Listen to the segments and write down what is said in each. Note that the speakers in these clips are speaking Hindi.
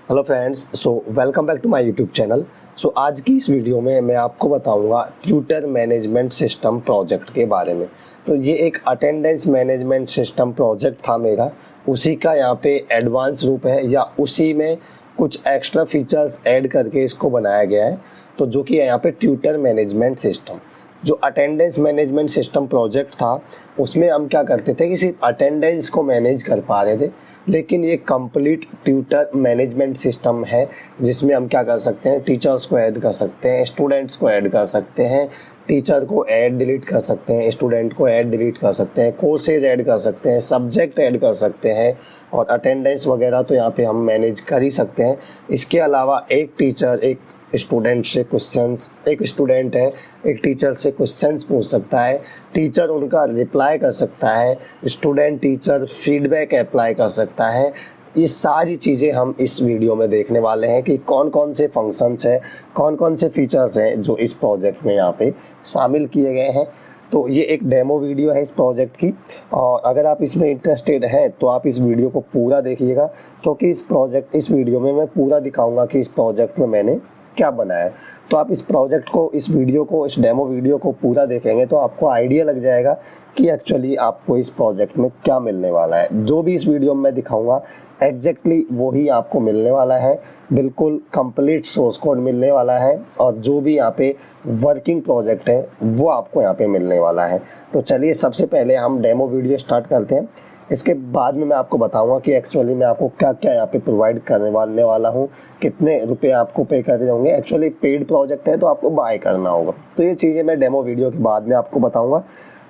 Hello friends, so welcome back to my YouTube channel. सो आज की इस वीडियो में मैं आपको बताऊंगा ट्यूटर मैनेजमेंट सिस्टम प्रोजेक्ट के बारे में। तो ये एक अटेंडेंस मैनेजमेंट सिस्टम प्रोजेक्ट था मेरा, उसी का यहाँ पे एडवांस रूप है या उसी में कुछ एक्स्ट्रा फीचर्स ऐड करके इसको बनाया गया है। तो जो कि यहाँ पे ट्यूटर मैनेजमेंट सिस्टम, जो अटेंडेंस मैनेजमेंट सिस्टम प्रोजेक्ट था उसमें हम क्या करते थे कि सिर्फ अटेंडेंस को मैनेज कर पा रहे थे, लेकिन ये कंप्लीट ट्यूटर मैनेजमेंट सिस्टम है जिसमें हम क्या कर सकते हैं, टीचर्स को ऐड कर सकते हैं, स्टूडेंट्स को ऐड कर सकते हैं, टीचर को ऐड डिलीट कर सकते हैं, स्टूडेंट को ऐड डिलीट कर सकते हैं, कोर्सेज ऐड कर सकते हैं, सब्जेक्ट ऐड कर सकते हैं और अटेंडेंस वगैरह तो यहाँ पे हम मैनेज कर ही सकते हैं। इसके अलावा एक टीचर एक स्टूडेंट से क्वेश्चंस, एक स्टूडेंट है एक टीचर से क्वेश्चंस पूछ सकता है, टीचर उनका रिप्लाई कर सकता है, स्टूडेंट टीचर फीडबैक अप्लाई कर सकता है। ये सारी चीज़ें हम इस वीडियो में देखने वाले हैं कि कौन कौन से फंक्शंस हैं, कौन कौन से फीचर्स हैं जो इस प्रोजेक्ट में यहाँ पे शामिल किए गए हैं। तो ये एक डेमो वीडियो है इस प्रोजेक्ट की, और अगर आप इसमें इंटरेस्टेड हैं तो आप इस वीडियो को पूरा देखिएगा, क्योंकि इस वीडियो में मैं पूरा दिखाऊंगा कि इस प्रोजेक्ट में मैंने क्या बनाया है। तो आप इस प्रोजेक्ट को, इस वीडियो को, इस डेमो वीडियो को पूरा देखेंगे तो आपको आइडिया लग जाएगा कि एक्चुअली आपको इस प्रोजेक्ट में क्या मिलने वाला है। जो भी इस वीडियो में मैं दिखाऊंगा एग्जैक्टली वही आपको मिलने वाला है, बिल्कुल कंप्लीट सोर्स कोड मिलने वाला है, और जो भी यहाँ पे वर्किंग प्रोजेक्ट है वो आपको यहाँ पे मिलने वाला है। तो चलिए सबसे पहले हम डेमो वीडियो स्टार्ट करते हैं। इसके बाद में मैं आपको बताऊंगा कि एक्चुअली मैं आपको क्या क्या यहाँ पे प्रोवाइड करने वाला हूँ, कितने रुपए आपको पे करने होंगे। एक्चुअली पेड प्रोजेक्ट है तो आपको बाय करना होगा। तो ये चीज़ें मैं डेमो वीडियो के बाद में आपको बताऊंगा,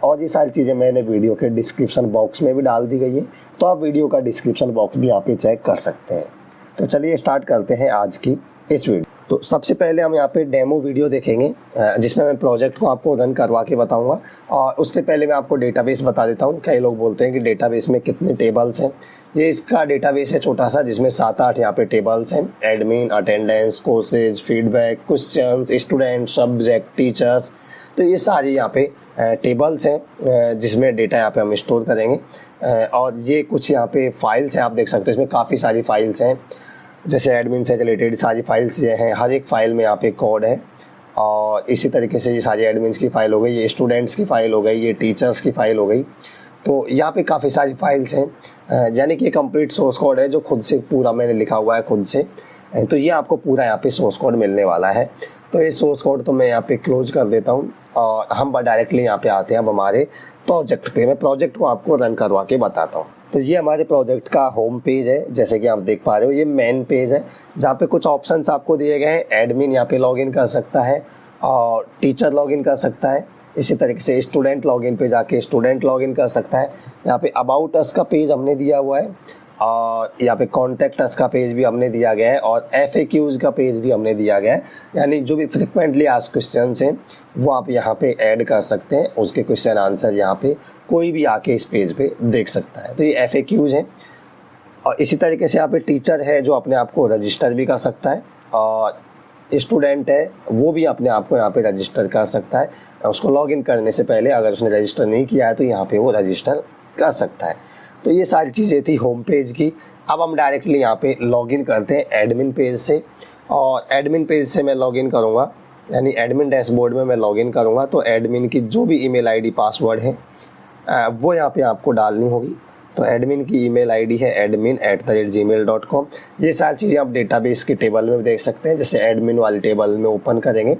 और ये सारी चीज़ें मैंने वीडियो के डिस्क्रिप्शन बॉक्स में भी डाल दी गई है, तो आप वीडियो का डिस्क्रिप्शन बॉक्स भी यहाँ पे चेक कर सकते हैं। तो चलिए स्टार्ट करते हैं आज की इस वीडियो। तो सबसे पहले हम यहाँ पे डेमो वीडियो देखेंगे जिसमें मैं प्रोजेक्ट को आपको रन करवा के बताऊंगा। और उससे पहले मैं आपको डेटाबेस बता देता हूँ। कई लोग बोलते हैं कि डेटाबेस में कितने टेबल्स हैं। ये इसका डेटाबेस है छोटा सा, जिसमें 7-8 यहाँ पे टेबल्स हैं। Admin, attendance, courses, feedback, questions, student, subject, teachers. तो ये सारी यहाँ पे टेबल्स हैं जिसमें डेटा यहाँ पे हम स्टोर करेंगे। और ये कुछ यहाँ पे फाइल्स हैं, आप देख सकते हो इसमें काफ़ी सारी फाइल्स हैं। जैसे एडमिन से रिलेटेड सारी फाइल्स ये हैं, हर एक फ़ाइल में यहाँ पे कोड है। और इसी तरीके से ये सारी एडमिन्स की फ़ाइल हो गई, ये स्टूडेंट्स की फ़ाइल हो गई, ये टीचर्स की फ़ाइल हो गई। तो यहाँ पे काफ़ी सारी फाइल्स हैं, यानी कि ये कंप्लीट सोर्स कोड है जो खुद से पूरा मैंने लिखा हुआ है खुद से। तो ये आपको पूरा यहाँ पे सोर्स कोड मिलने वाला है। तो ये सोर्स कोड तो मैं यहाँ पे क्लोज कर देता हूँ और हम डायरेक्टली यहाँ पे आते हैं अब हमारे प्रोजेक्ट पे। मैं प्रोजेक्ट को आपको रन करवा के बताता हूँ। तो ये हमारे प्रोजेक्ट का होम पेज है, जैसे कि आप देख पा रहे हो। ये मेन पेज है जहाँ पे कुछ ऑप्शंस आपको दिए गए हैं। एडमिन यहाँ पे लॉगिन कर सकता है और टीचर लॉगिन कर सकता है। इसी तरीके से स्टूडेंट लॉगिन पे जाके स्टूडेंट लॉगिन कर सकता है। यहाँ पे अबाउट अस का पेज हमने दिया हुआ है, और यहाँ पे कॉन्टैक्ट अस का पेज भी हमने दिया गया है, और FAQs का पेज भी हमने दिया गया है। यानी जो भी फ्रिक्वेंटली आस्क्ड क्वेश्चंस हैं वो आप यहाँ पे ऐड कर सकते हैं। उसके क्वेश्चन आंसर यहाँ पे कोई भी आके इस पेज पे देख सकता है। तो ये FAQs हैं। और इसी तरीके से यहाँ पे टीचर है जो अपने आप को रजिस्टर भी कर सकता है, और स्टूडेंट है वो भी अपने आप को यहाँ पे रजिस्टर कर सकता है। उसको लॉगिन करने से पहले अगर उसने रजिस्टर नहीं किया है तो यहाँ पे वो रजिस्टर कर सकता है। तो ये सारी चीज़ें थी होम पेज की। अब हम डायरेक्टली यहाँ पे लॉगिन करते हैं एडमिन पेज से, और एडमिन पेज से मैं लॉगिन करूँगा, यानी एडमिन डैशबोर्ड में मैं लॉगिन करूँगा। तो एडमिन की जो भी ईमेल आईडी पासवर्ड है वो यहाँ पे आपको डालनी होगी। तो एडमिन की ईमेल आईडी है admin@gmail.com। ये सारी चीज़ें आप डेटाबेस के टेबल में देख सकते हैं। जैसे एडमिन वाले टेबल में ओपन करेंगे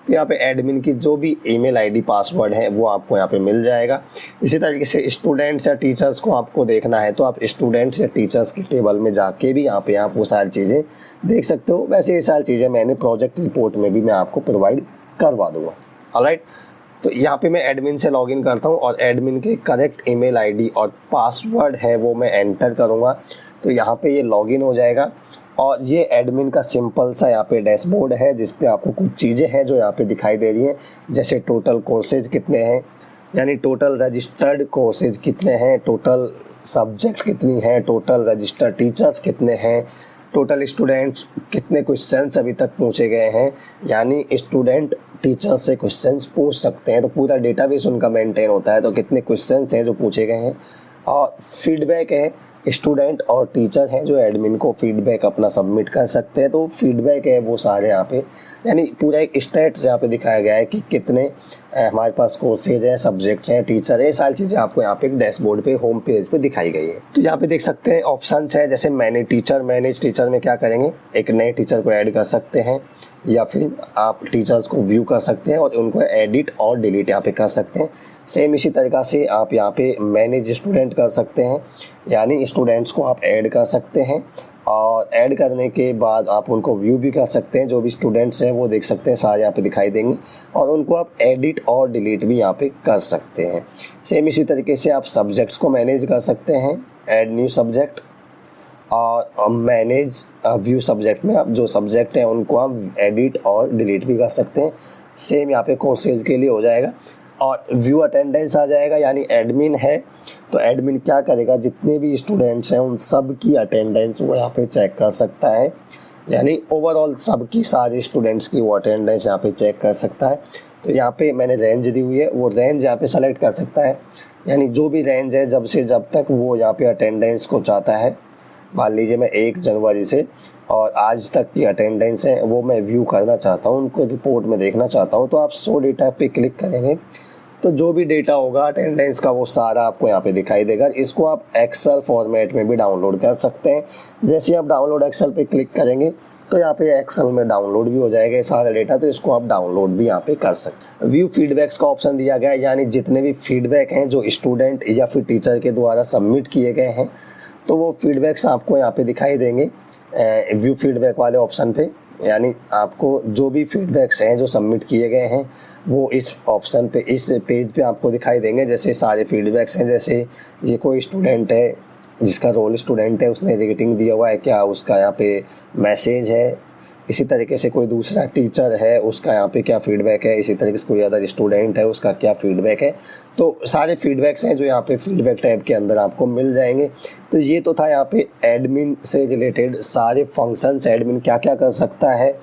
तो यहाँ पे एडमिन की जो भी ईमेल आईडी पासवर्ड है वो आपको यहाँ पे मिल जाएगा। इसी तरीके से स्टूडेंट्स या टीचर्स को आपको देखना है तो आप स्टूडेंट्स या टीचर्स के टेबल में जाके भी यहाँ पे आप वो सारी चीज़ें देख सकते हो। वैसे ये सारी चीज़ें मैंने प्रोजेक्ट रिपोर्ट में भी मैं आपको प्रोवाइड करवा दूँगा। ऑलराइट, तो यहाँ पे मैं एडमिन से लॉगिन करता हूँ और एडमिन के करेक्ट ईमेल आईडी और पासवर्ड है वो मैं एंटर करूँगा। तो यहाँ पे ये लॉगिन हो जाएगा, और ये एडमिन का सिंपल सा यहाँ पे डैशबोर्ड है जिस पे आपको कुछ चीज़ें हैं जो यहाँ पे दिखाई दे रही हैं। जैसे टोटल कोर्सेज कितने हैं, यानी टोटल रजिस्टर्ड कोर्सेज कितने हैं, टोटल सब्जेक्ट कितनी हैं, टोटल रजिस्टर्ड टीचर्स कितने हैं, टोटल स्टूडेंट्स कितने क्वेश्चंस अभी तक पूछे गए हैं, यानी स्टूडेंट टीचर से क्वेश्चंस पूछ सकते हैं। तो पूरा डेटाबेस उनका मेंटेन होता है, तो कितने क्वेश्चंस हैं जो पूछे गए हैं। और फीडबैक है स्टूडेंट और टीचर हैं जो एडमिन को फीडबैक अपना सबमिट कर सकते हैं। तो फीडबैक है वो सारे यहाँ पे, यानी पूरा एक स्टेट्स यहाँ पे दिखाया गया है कि कितने हमारे पास कोर्सेज हैं, सब्जेक्ट्स हैं, टीचर है, सारी चीज़ें आपको यहाँ पे एक डैशबोर्ड पे होम पेज पे दिखाई गई है। तो यहाँ पे देख सकते हैं ऑप्शंस है, जैसे मैनेज टीचर में क्या करेंगे, एक नए टीचर को ऐड कर सकते हैं या फिर आप टीचर्स को व्यू कर सकते हैं और उनको एडिट और डिलीट यहाँ पे कर सकते हैं। सेम इसी तरीक़ा से आप यहाँ पे मैनेज स्टूडेंट कर सकते हैं, यानी स्टूडेंट्स को आप ऐड कर सकते हैं और ऐड करने के बाद आप उनको व्यू भी कर सकते हैं। जो भी स्टूडेंट्स हैं वो देख सकते हैं, सारे यहाँ पे दिखाई देंगे और उनको आप एडिट और डिलीट भी यहाँ पे कर सकते हैं। सेम इसी तरीके से आप सब्जेक्ट्स को मैनेज कर सकते हैं, ऐड न्यू सब्जेक्ट और मैनेज व्यू सब्जेक्ट में आप जो सब्जेक्ट हैं उनको आप एडिट और डिलीट भी कर सकते हैं। सेम यहाँ पे कोर्सेज के लिए हो जाएगा और व्यू अटेंडेंस आ जाएगा, यानी एडमिन है तो एडमिन क्या करेगा, जितने भी स्टूडेंट्स हैं उन सब की अटेंडेंस वो यहाँ पे चेक कर सकता है, यानी ओवरऑल सबकी सारे स्टूडेंट्स की वो अटेंडेंस यहाँ पे चेक कर सकता है। तो यहाँ पे मैंने रेंज दी हुई है, वो रेंज यहाँ पे सेलेक्ट कर सकता है, यानी जो भी रेंज है जब से जब तक वो यहाँ पे अटेंडेंस को चाहता है। मान लीजिए मैं 1 जनवरी से और आज तक की अटेंडेंस है वो मैं व्यू करना चाहता हूँ, उनको रिपोर्ट में देखना चाहता हूँ, तो आप शो डेटा पे क्लिक करेंगे तो जो भी डेटा होगा अटेंडेंस का वो सारा आपको यहाँ पे दिखाई देगा। इसको आप एक्सेल फॉर्मेट में भी डाउनलोड कर सकते हैं। जैसे आप डाउनलोड एक्सेल पे क्लिक करेंगे तो यहाँ पे एक्सेल में डाउनलोड भी हो जाएगा सारा डेटा, तो इसको आप डाउनलोड भी यहाँ पे कर सकते हैं। व्यू फीडबैक्स का ऑप्शन दिया गया है, यानी जितने भी फीडबैक हैं जो स्टूडेंट या फिर टीचर के द्वारा सबमिट किए गए हैं तो वो फीडबैक्स आपको यहाँ पे दिखाई देंगे व्यू फीडबैक वाले ऑप्शन पे, यानी आपको जो भी फीडबैक्स हैं जो सबमिट किए गए हैं वो इस ऑप्शन पे, इस पेज पे आपको दिखाई देंगे। जैसे सारे फीडबैक्स हैं, जैसे ये कोई स्टूडेंट है जिसका रोल स्टूडेंट है, उसने रेटिंग दिया हुआ है क्या, उसका यहाँ पे मैसेज है। इसी तरीके से कोई दूसरा टीचर है उसका यहाँ पे क्या फीडबैक है, इसी तरीके से कोई अदर स्टूडेंट है उसका क्या फीडबैक है। तो सारे फीडबैक्स हैं जो यहाँ पे फीडबैक टैब के अंदर आपको मिल जाएंगे। तो ये तो था यहाँ पे एडमिन से रिलेटेड सारे फंक्शंस, एडमिन क्या क्या कर सकता है,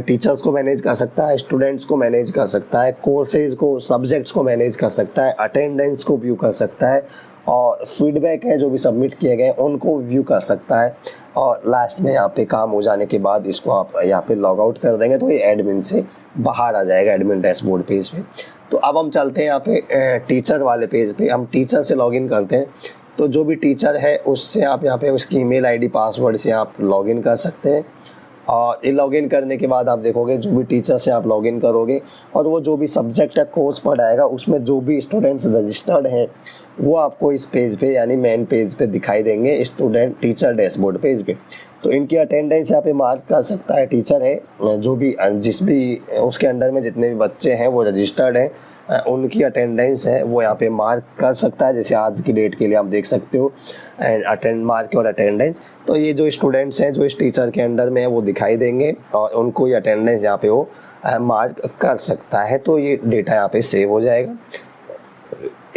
टीचर्स को मैनेज कर सकता है, स्टूडेंट्स को मैनेज कर सकता है, कोर्सेज को, सब्जेक्ट्स को मैनेज कर सकता है, अटेंडेंस को व्यू कर सकता है और फीडबैक है जो भी सबमिट किए गए उनको व्यू कर सकता है। और लास्ट में यहाँ पे काम हो जाने के बाद इसको आप यहाँ पे लॉग आउट कर देंगे तो ये एडमिन से बाहर आ जाएगा, एडमिन डैशबोर्ड पेज पे। तो अब हम चलते हैं यहाँ पे टीचर वाले पेज पे, हम टीचर से लॉगिन करते हैं। तो जो भी टीचर है उससे आप यहाँ पे उसकी ईमेल आईडी पासवर्ड से आप लॉगिन कर सकते हैं और ये लॉगिन करने के बाद आप देखोगे जो भी टीचर से आप लॉगिन करोगे और वो जो भी सब्जेक्ट या कोर्स पढ़ाएगा उसमें जो भी स्टूडेंट्स रजिस्टर्ड हैं वो आपको इस पेज पे यानी मेन पेज पे दिखाई देंगे, स्टूडेंट टीचर डैशबोर्ड पेज पे। तो इनकी अटेंडेंस यहाँ पे मार्क कर सकता है टीचर है, जो भी जिस भी उसके अंडर में जितने भी बच्चे हैं वो रजिस्टर्ड हैं उनकी अटेंडेंस है वो यहाँ पे मार्क कर सकता है। जैसे आज की डेट के लिए आप देख सकते हो अटेंड मार्क और अटेंडेंस। तो ये जो स्टूडेंट्स हैं जो इस टीचर के अंडर में है वो दिखाई देंगे और उनको ये अटेंडेंस यहाँ पे वो मार्क कर सकता है। तो ये डेटा यहाँ पे सेव हो जाएगा।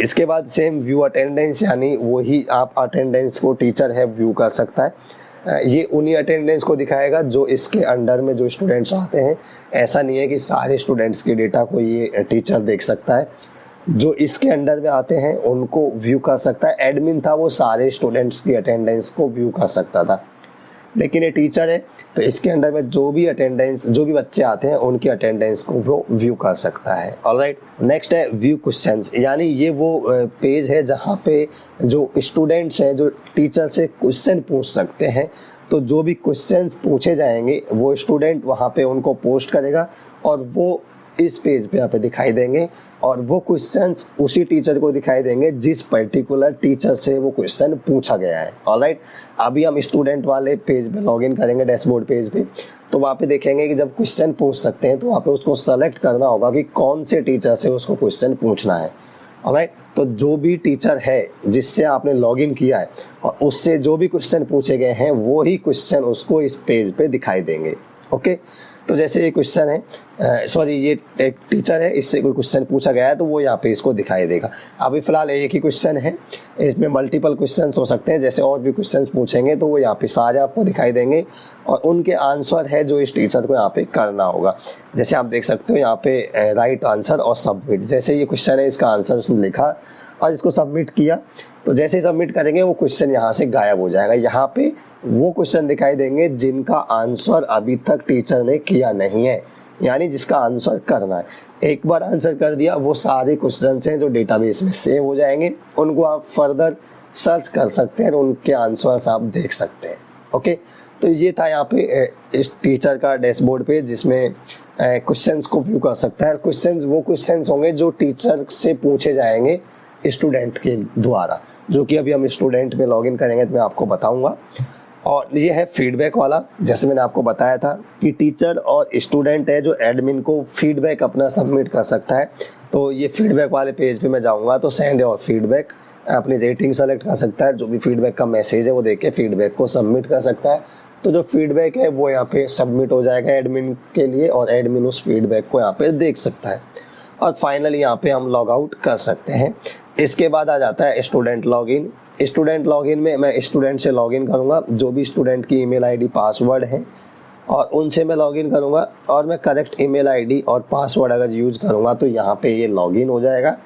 इसके बाद सेम व्यू अटेंडेंस, यानी वही आप अटेंडेंस को टीचर है व्यू कर सकता है। ये उन्हीं अटेंडेंस को दिखाएगा जो इसके अंडर में जो स्टूडेंट्स आते हैं। ऐसा नहीं है कि सारे स्टूडेंट्स के डेटा को ये टीचर देख सकता है, जो इसके अंडर में आते हैं उनको व्यू कर सकता है। एडमिन था वो सारे स्टूडेंट्स की अटेंडेंस को व्यू कर सकता था, लेकिन ये टीचर है तो इसके अंडर में जो भी अटेंडेंस, जो भी बच्चे आते हैं उनकी अटेंडेंस को वो व्यू कर सकता है। ऑलराइट, नेक्स्ट है व्यू क्वेश्चंस, यानी ये वो पेज है जहाँ पे जो स्टूडेंट्स हैं जो टीचर से क्वेश्चन पूछ सकते हैं। तो जो भी क्वेश्चंस पूछे जाएंगे वो स्टूडेंट वहाँ पे उनको पोस्ट करेगा और वो इस पेज पे यहाँ पे दिखाई देंगे और वो क्वेश्चंस उसी टीचर को दिखाई देंगे जिस पर्टिकुलर टीचर से वो क्वेश्चन पूछा गया है। ऑलराइट, अभी हम स्टूडेंट वाले पेज पे लॉगिन करेंगे डैशबोर्ड पेज पे, तो वहाँ पे देखेंगे कि जब क्वेश्चन पूछ सकते हैं तो वहाँ पे उसको सेलेक्ट करना होगा कि कौन से टीचर से उसको क्वेश्चन पूछना है। ऑलराइट, तो जो भी टीचर है जिससे आपने लॉगिन किया है और उससे जो भी क्वेश्चन पूछे गए हैं वो ही क्वेश्चन उसको इस पेज पे दिखाई देंगे। ओके, तो जैसे ये क्वेश्चन है, सॉरी ये एक टीचर है, इससे कोई क्वेश्चन पूछा गया है तो वो यहाँ पे इसको दिखाई देगा। अभी फ़िलहाल एक ही क्वेश्चन है, इसमें मल्टीपल क्वेश्चंस हो सकते हैं, जैसे और भी क्वेश्चंस पूछेंगे तो वो यहाँ पे सारे आपको दिखाई देंगे और उनके आंसर है जो इस टीचर को यहाँ पे करना होगा। जैसे आप देख सकते हो यहाँ पे राइट आंसर और सबमिट, जैसे ये क्वेश्चन है इसका आंसर उसने लिखा और इसको सबमिट किया। तो जैसे ही सबमिट करेंगे वो क्वेश्चन यहाँ से गायब हो जाएगा। यहाँ पे वो क्वेश्चन दिखाई देंगे जिनका आंसर अभी तक टीचर ने किया नहीं है, यानी जिसका आंसर करना है। एक बार आंसर कर दिया, वो सारे क्वेश्चन हैं जो डेटाबेस में सेव हो जाएंगे, उनको आप फर्दर सर्च कर सकते हैं और उनके आंसर्स आप देख सकते हैं। ओके, तो ये था यहाँ पे इस टीचर का डैशबोर्ड पे, जिसमें क्वेश्चंस को व्यू कर सकता है। क्वेश्चंस वो क्वेश्चंस होंगे जो टीचर से पूछे जाएंगे स्टूडेंट के द्वारा, जो कि अभी हम स्टूडेंट में लॉगिन करेंगे तो मैं आपको बताऊंगा। और ये है फीडबैक वाला, जैसे मैंने आपको बताया था कि टीचर और स्टूडेंट है जो एडमिन को फीडबैक अपना सबमिट कर सकता है। तो ये फीडबैक वाले पेज पे मैं जाऊंगा तो सेंड और फीडबैक अपनी रेटिंग सेलेक्ट कर सकता है, जो भी फीडबैक का मैसेज है वो देख के फीडबैक को सबमिट कर सकता है। तो जो फीडबैक है वो यहाँ पे सबमिट हो जाएगा एडमिन के लिए, और एडमिन उस फीडबैक को यहाँ पे देख सकता है। और फाइनली यहाँ पे हम लॉग आउट कर सकते हैं। इसके बाद आ जाता है स्टूडेंट लॉगिन। स्टूडेंट लॉगिन में मैं स्टूडेंट से लॉगिन करूँगा, जो भी स्टूडेंट की ईमेल आईडी पासवर्ड है और उनसे मैं लॉगिन करूँगा, और मैं करेक्ट ईमेल आईडी और पासवर्ड अगर यूज़ करूँगा तो यहाँ पे ये लॉगिन हो जाएगा।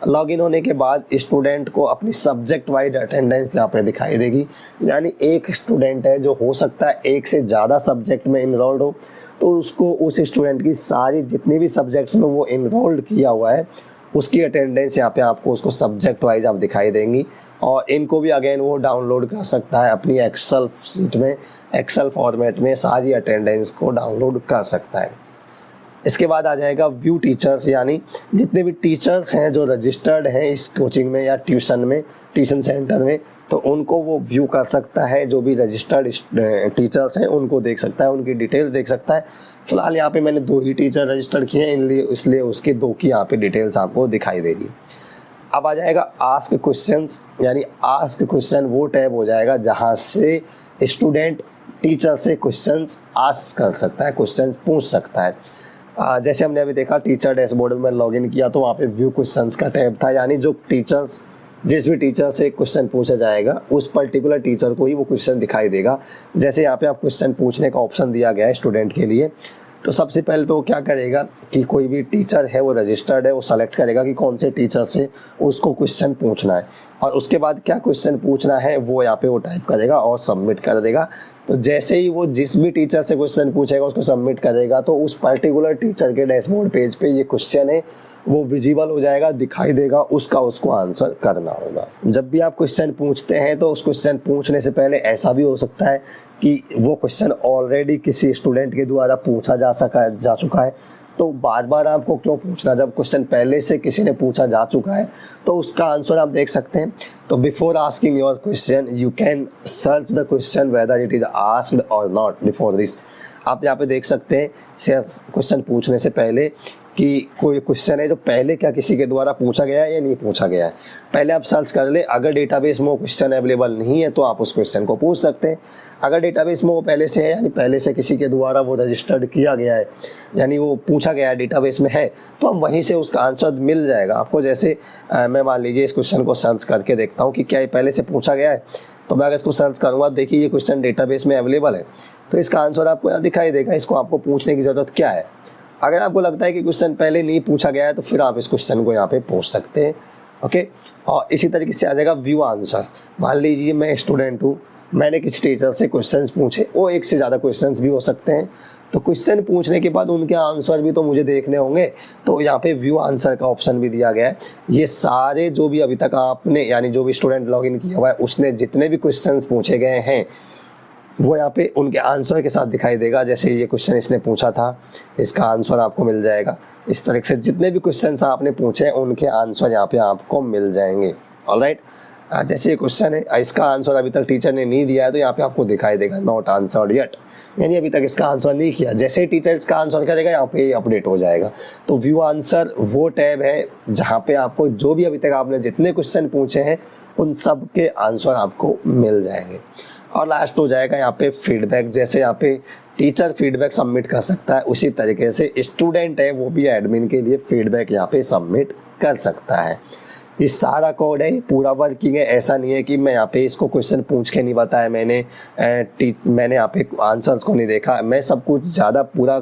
लॉगिन होने के बाद स्टूडेंट को अपनी सब्जेक्ट वाइज अटेंडेंस यहाँ पे दिखाई देगी, यानी एक स्टूडेंट है जो हो सकता है एक से ज़्यादा सब्जेक्ट में इनरोल्ड हो, तो उसको उस स्टूडेंट की सारी जितनी भी सब्जेक्ट्स में वो इनरोल्ड किया हुआ है उसकी अटेंडेंस यहाँ पे आपको उसको सब्जेक्ट वाइज आप दिखाई देंगी। और इनको भी अगेन वो डाउनलोड कर सकता है अपनी एक्सेल सीट में, एक्सेल फॉर्मेट में सारी अटेंडेंस को डाउनलोड कर सकता है। इसके बाद आ जाएगा व्यू टीचर्स, यानी जितने भी टीचर्स हैं जो रजिस्टर्ड हैं इस कोचिंग में या ट्यूशन सेंटर में, तो उनको वो व्यू कर सकता है। जो भी रजिस्टर्ड टीचर्स हैं उनको देख सकता है, उनकी डिटेल्स देख सकता है। फिलहाल यहाँ पे मैंने 2 ही टीचर रजिस्टर किए हैं, इसलिए उसकी 2 की यहाँ पे डिटेल्स आपको दिखाई देगी। अब आ जाएगा आस्क क्वेश्चंस, यानी आस्क क्वेश्चन वो टैब हो जाएगा जहाँ से स्टूडेंट टीचर से क्वेश्चंस आस्क कर सकता है, क्वेश्चंस पूछ सकता है। जैसे हमने अभी देखा टीचर डैशबोर्ड में लॉगिन किया तो वहाँ पे व्यू क्वेश्चंस का टैब था, यानी जो टीचर्स जिस भी टीचर से क्वेश्चन पूछा जाएगा उस पर्टिकुलर टीचर को ही वो क्वेश्चन दिखाई देगा। जैसे यहाँ पे आप क्वेश्चन पूछने का ऑप्शन दिया गया है स्टूडेंट के लिए, तो सबसे पहले तो क्या करेगा कि कोई भी टीचर है वो रजिस्टर्ड है, वो सेलेक्ट करेगा कि कौन से टीचर से उसको क्वेश्चन पूछना है, और उसके बाद क्या क्वेश्चन पूछना है वो यहाँ पे वो टाइप करेगा और सबमिट कर देगा। तो जैसे ही वो जिस भी टीचर से क्वेश्चन पूछेगा उसको सबमिट करेगा तो उस पर्टिकुलर टीचर के डैशबोर्ड पेज पे ये क्वेश्चन है वो विजिबल हो जाएगा, दिखाई देगा, उसको आंसर करना होगा। जब भी आप क्वेश्चन पूछते हैं तो उस क्वेश्चन पूछने से पहले ऐसा भी हो सकता है कि वो क्वेश्चन ऑलरेडी किसी स्टूडेंट के द्वारा पूछा जा चुका है, तो बार बार आपको क्यों पूछना। जब क्वेश्चन पहले से किसी ने पूछा जा चुका है तो उसका आंसर आप देख सकते हैं। तो before asking your question you can search the question whether it is asked और नॉट बिफोर दिस। आप यहाँ पे देख सकते हैं क्वेश्चन पूछने से पहले कि कोई क्वेश्चन है जो पहले क्या किसी के द्वारा पूछा गया है या नहीं पूछा गया है। पहले आप सर्च कर ले, अगर डेटाबेस में वो क्वेश्चन अवेलेबल नहीं है तो आप उस क्वेश्चन को पूछ सकते हैं। अगर डेटाबेस में वो पहले से है, यानी पहले से किसी के द्वारा वो रजिस्टर्ड किया गया है, यानी वो पूछा गया है डेटाबेस में है, तो हम वहीं से उसका आंसर मिल जाएगा आपको। जैसे मैं मान लीजिए इस क्वेश्चन को सर्च करके देखता हूँ कि क्या ये पहले से पूछा गया है, तो मैं अगर इसको सर्च करूँगा, देखिए ये क्वेश्चन डेटाबेस में अवेलेबल है, तो इसका आंसर आपको यहाँ दिखाई देगा। इसको आपको पूछने की ज़रूरत क्या है। अगर आपको लगता है कि क्वेश्चन पहले नहीं पूछा गया है तो फिर आप इस क्वेश्चन को यहाँ पे पूछ सकते हैं। ओके, और इसी तरीके से आ जाएगा व्यू आंसर। मान लीजिए मैं स्टूडेंट हूँ, मैंने किसी टीचर से क्वेश्चंस पूछे, वो एक से ज़्यादा क्वेश्चंस भी हो सकते हैं, तो क्वेश्चन पूछने के बाद उनके आंसर भी तो मुझे देखने होंगे, तो यहाँ पे व्यू आंसर का ऑप्शन भी दिया गया है। ये सारे जो भी अभी तक आपने, यानी जो भी स्टूडेंट लॉगिन किया हुआ है उसने जितने भी क्वेश्चंस पूछे गए हैं वो यहाँ पे उनके आंसर के साथ दिखाई देगा। जैसे ये क्वेश्चन इसने पूछा था, इसका आंसर आपको मिल जाएगा। इस तरह से जितने भी क्वेश्चंस आपने पूछे हैं उनके आंसर यहाँ पे आपको मिल जाएंगे। ऑलराइट, जैसे ये क्वेश्चन है, इसका आंसर अभी तक टीचर ने नहीं दिया है तो यहाँ पे आपको दिखाई देगा नॉट आंसर्ड येट, यानी अभी तक इसका आंसर नहीं किया। जैसे ही टीचर इसका आंसर करेगा यहाँ पे अपडेट हो जाएगा। तो व्यू आंसर वो टैब है जहाँ पे आपको जो भी अभी तक आपने जितने क्वेश्चन पूछे हैं उन सब के आंसर आपको मिल जाएंगे। और लास्ट हो जाएगा यहाँ पे फीडबैक। जैसे यहाँ पे टीचर फीडबैक सबमिट कर सकता है, उसी तरीके से स्टूडेंट है वो भी एडमिन के लिए फीडबैक यहाँ पे सबमिट कर सकता है। ये सारा कोड है, पूरा वर्किंग है। ऐसा नहीं है कि मैं यहाँ पे इसको क्वेश्चन पूछ के नहीं बताया, मैंने यहाँ पे आंसर्स को नहीं देखा। मैं सब कुछ ज़्यादा पूरा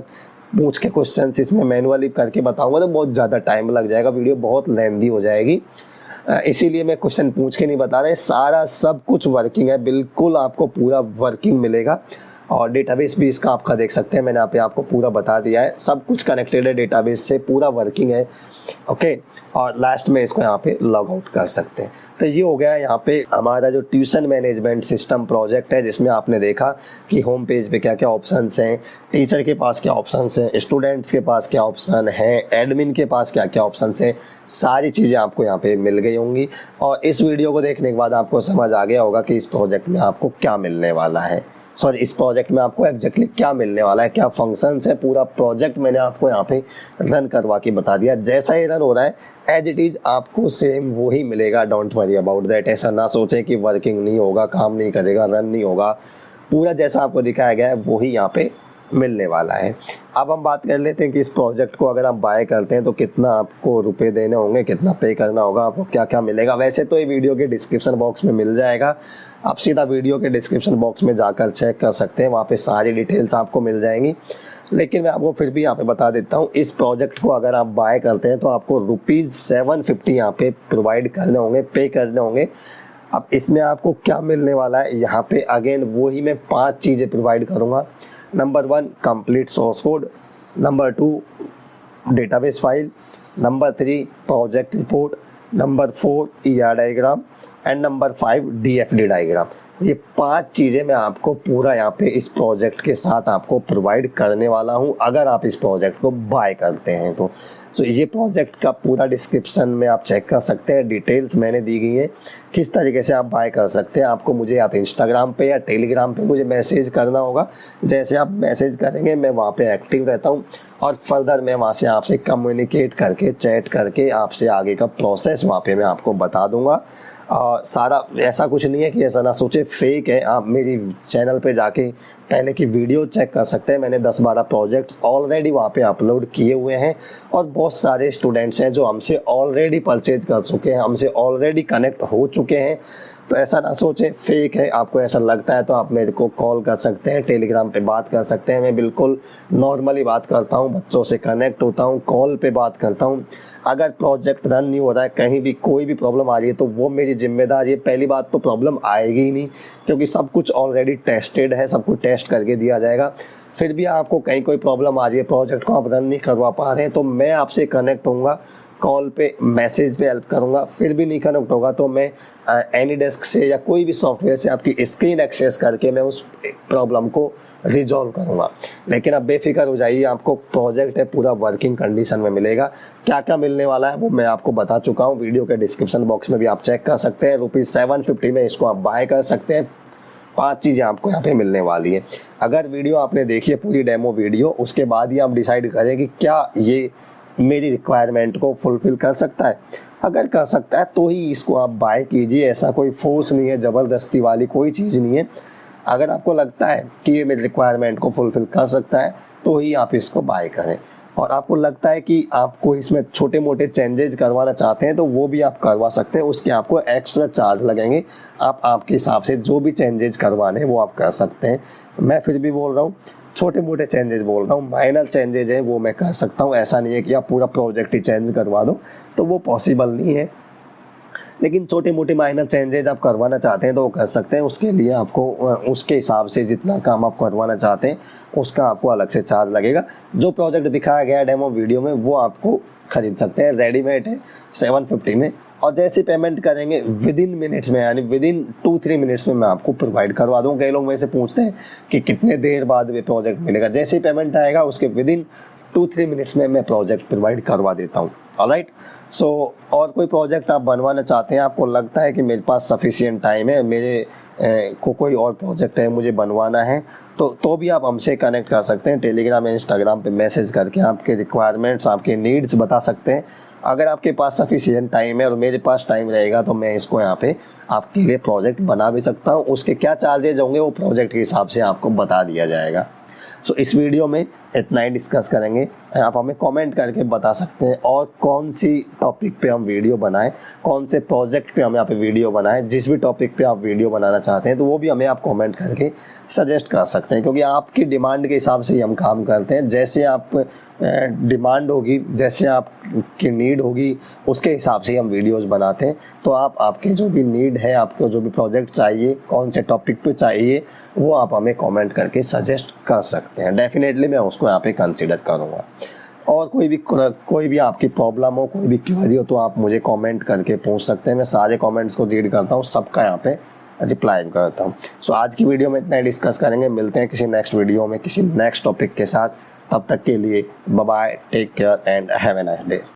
पूछ के क्वेश्चन इसमें मैनुअली करके बताऊँगा तो बहुत ज़्यादा टाइम लग जाएगा, वीडियो बहुत लेंदी हो जाएगी। इसीलिए मैं क्वेश्चन पूछ के नहीं बता रहा, सारा सब कुछ वर्किंग है, बिल्कुल आपको पूरा वर्किंग मिलेगा। और डेटाबेस भी इसका आपका देख सकते हैं, मैंने यहाँ पे आपको पूरा बता दिया है, सब कुछ कनेक्टेड है डेटाबेस से, पूरा वर्किंग है। ओके, और लास्ट में इसको यहाँ पे लॉग आउट कर सकते हैं। तो ये हो गया यहाँ पे हमारा जो ट्यूशन मैनेजमेंट सिस्टम प्रोजेक्ट है, जिसमें आपने देखा कि होम पेज पे क्या क्या ऑप्शंस हैं, टीचर के पास क्या ऑप्शंस हैं, स्टूडेंट्स के पास क्या ऑप्शन है, एडमिन के पास क्या क्या ऑप्शंस हैं, सारी चीज़ें आपको यहाँ पे मिल गई होंगी। और इस वीडियो को देखने के बाद आपको समझ आ गया होगा कि इस प्रोजेक्ट में आपको क्या मिलने वाला है, सॉरी इस प्रोजेक्ट में आपको एग्जैक्टली क्या मिलने वाला है, क्या फंक्शंस है। पूरा प्रोजेक्ट मैंने आपको यहाँ पे रन करवा के बता दिया, जैसा ही रन हो रहा है एज इट इज़ आपको सेम वही मिलेगा। डोंट वरी अबाउट दैट, ऐसा ना सोचें कि वर्किंग नहीं होगा, काम नहीं करेगा, रन नहीं होगा, पूरा जैसा आपको दिखाया गया है वही यहाँ पे मिलने वाला है। अब हम बात कर लेते हैं कि इस प्रोजेक्ट को अगर आप बाय करते हैं तो कितना आपको रुपए देने होंगे, कितना पे करना होगा, आपको क्या क्या मिलेगा। वैसे तो ये वीडियो के डिस्क्रिप्शन बॉक्स में मिल जाएगा, आप सीधा वीडियो के डिस्क्रिप्शन बॉक्स में जाकर चेक कर सकते हैं, वहाँ पे सारी डिटेल्स आपको मिल जाएंगी। लेकिन मैं आपको फिर भी यहाँ पे बता देता हूँ, इस प्रोजेक्ट को अगर आप बाय करते हैं तो आपको ₹750 यहाँ पे प्रोवाइड करने होंगे, पे करने होंगे। अब इसमें आपको क्या मिलने वाला है, यहाँ पे अगेन वही मैं 5 चीज़ें प्रोवाइड करूँगा। Number 1 complete source code, number 2 database file, number 3 project report, number 4 ER diagram and number 5 DFD diagram. ये 5 चीज़ें मैं आपको पूरा यहाँ पे इस प्रोजेक्ट के साथ आपको प्रोवाइड करने वाला हूँ अगर आप इस प्रोजेक्ट को बाय करते हैं तो। सो ये प्रोजेक्ट का पूरा डिस्क्रिप्शन में आप चेक कर सकते हैं, डिटेल्स मैंने दी गई है किस तरीके से आप बाय कर सकते हैं। आपको मुझे या तो इंस्टाग्राम पे या टेलीग्राम पे मुझे मैसेज करना होगा, जैसे आप मैसेज करेंगे मैं वहाँ पे एक्टिव रहता हूँ और फर्दर मैं वहाँ से आपसे कम्युनिकेट करके, चैट करके आपसे आगे का प्रोसेस वहाँ पे मैं आपको बता दूँगा। सारा ऐसा कुछ नहीं है कि ऐसा ना सोचे फेक है, आप मेरी चैनल पे जाके पहले की वीडियो चेक कर सकते हैं। मैंने 10-12 प्रोजेक्ट्स ऑलरेडी वहाँ पे अपलोड किए हुए हैं और बहुत सारे स्टूडेंट्स हैं जो हमसे ऑलरेडी परचेज कर चुके हैं, हमसे ऑलरेडी कनेक्ट हो चुके हैं। तो ऐसा ना सोचें फेक है, आपको ऐसा लगता है तो आप मेरे को कॉल कर सकते हैं, टेलीग्राम पे बात कर सकते हैं। मैं बिल्कुल नॉर्मली बात करता हूँ, बच्चों से कनेक्ट होता हूँ, कॉल पे बात करता हूँ। अगर प्रोजेक्ट रन नहीं हो रहा है, कहीं भी कोई भी प्रॉब्लम आ रही है तो वो मेरी जिम्मेदारी है। पहली बात तो प्रॉब्लम आएगी ही नहीं क्योंकि सब कुछ ऑलरेडी टेस्टेड है, सब कुछ टेस्ट करके दिया जाएगा। फिर भी आपको कहीं कोई प्रॉब्लम आ रही है, प्रोजेक्ट को आप रन नहीं करवा पा रहे हैं, तो मैं आपसे कनेक्ट होऊंगा, कॉल पे मैसेज पे हेल्प करूंगा। फिर भी नहीं कनेक्ट होगा तो मैं एनीडेस्क से या कोई भी सॉफ्टवेयर से आपकी स्क्रीन एक्सेस करके मैं उस प्रॉब्लम को रिजॉल्व करूंगा। लेकिन अब बेफिक्र हो जाइए, आपको प्रोजेक्ट है पूरा वर्किंग कंडीशन में मिलेगा। क्या क्या मिलने वाला है वो मैं आपको बता चुका हूँ, वीडियो के डिस्क्रिप्शन बॉक्स में भी आप चेक कर सकते हैं। ₹750 में इसको आप बाय कर सकते हैं। 5 चीज़ें आपको यहाँ पे मिलने वाली है। अगर वीडियो आपने देखी है पूरी डेमो वीडियो, उसके बाद ही आप डिसाइड करें कि क्या ये मेरी रिक्वायरमेंट को फुलफ़िल कर सकता है। अगर कर सकता है तो ही इसको आप बाय कीजिए, ऐसा कोई फोर्स नहीं है, ज़बरदस्ती वाली कोई चीज़ नहीं है। अगर आपको लगता है कि ये मेरी रिक्वायरमेंट को फुलफ़िल कर सकता है तो ही आप इसको बाय करें। और आपको लगता है कि आपको इसमें छोटे मोटे चेंजेस करवाना चाहते हैं तो वो भी आप करवा सकते हैं, उसके आपको एक्स्ट्रा चार्ज लगेंगे। आप आपके हिसाब से जो भी चेंजेस करवाने हैं वो आप कर सकते हैं। मैं फिर भी बोल रहा हूँ, छोटे मोटे चेंजेस बोल रहा हूँ, माइनर चेंजेस हैं वो मैं कर सकता हूँ। ऐसा नहीं है कि आप पूरा प्रोजेक्ट ही चेंज करवा दो, तो वो पॉसिबल नहीं है। लेकिन छोटे मोटे माइनर चेंजेस आप करवाना चाहते हैं तो वो कर सकते हैं। उसके लिए आपको उसके हिसाब से जितना काम आप करवाना चाहते हैं उसका आपको अलग से चार्ज लगेगा। जो प्रोजेक्ट दिखाया गया है डेमो वीडियो में वो आपको खरीद सकते हैं, रेडीमेड है 750 में। और जैसे पेमेंट करेंगे विदिन मिनट्स में, यानी विदिन 2-3 मिनट्स में मैं आपको प्रोवाइड करवा दूँ। कई लोग मेरे से पूछते हैं कि कितने देर बाद ये प्रोजेक्ट मिलेगा। जैसे ही पेमेंट आएगा उसके विदिन 2-3 मिनट्स में मैं प्रोजेक्ट प्रोवाइड करवा देता हूँ। ऑलराइट, सो और कोई प्रोजेक्ट आप बनवाना चाहते हैं, आपको लगता है कि मेरे पास सफिशिएंट टाइम है, मेरे को कोई और प्रोजेक्ट है मुझे बनवाना है, तो भी आप हमसे कनेक्ट कर सकते हैं। टेलीग्राम या इंस्टाग्राम पे मैसेज करके आपके रिक्वायरमेंट्स, आपके नीड्स बता सकते हैं। अगर आपके पास सफिशिएंट टाइम है और मेरे पास टाइम रहेगा तो मैं इसको यहाँ पे आपके लिए प्रोजेक्ट बना भी सकता हूँ। उसके क्या चार्जेज होंगे वो प्रोजेक्ट के हिसाब से आपको बता दिया जाएगा। सो इस वीडियो में इतना ही डिस्कस करेंगे। आप हमें कमेंट करके बता सकते हैं और कौन सी टॉपिक पे हम वीडियो बनाएं, कौन से प्रोजेक्ट पे हम यहाँ पे वीडियो बनाएं। जिस भी टॉपिक पे आप वीडियो बनाना चाहते हैं तो वो भी हमें आप कमेंट करके सजेस्ट कर सकते हैं, क्योंकि आपकी डिमांड के हिसाब से ही हम काम करते हैं। जैसे आप डिमांड होगी, जैसे आपकी नीड होगी, उसके हिसाब से ही हम वीडियोस बनाते हैं। तो आपके जो भी नीड है, आपको जो भी प्रोजेक्ट चाहिए, कौन से टॉपिक पे चाहिए, वो आप हमें कमेंट करके सजेस्ट कर सकते हैं। डेफिनेटली मैं उसको यहाँ पे कंसीडर करूँगा। और कोई भी आपकी प्रॉब्लम हो, कोई भी क्वेरी हो, तो आप मुझे कमेंट करके पूछ सकते हैं। मैं सारे कमेंट्स को रीड करता हूँ, सबका यहाँ पे रिप्लाई करता हूँ। सो आज की वीडियो में इतना ही डिस्कस करेंगे। मिलते हैं किसी नेक्स्ट वीडियो में किसी नेक्स्ट टॉपिक के साथ। तब तक के लिए bye bye, take care and have a nice day.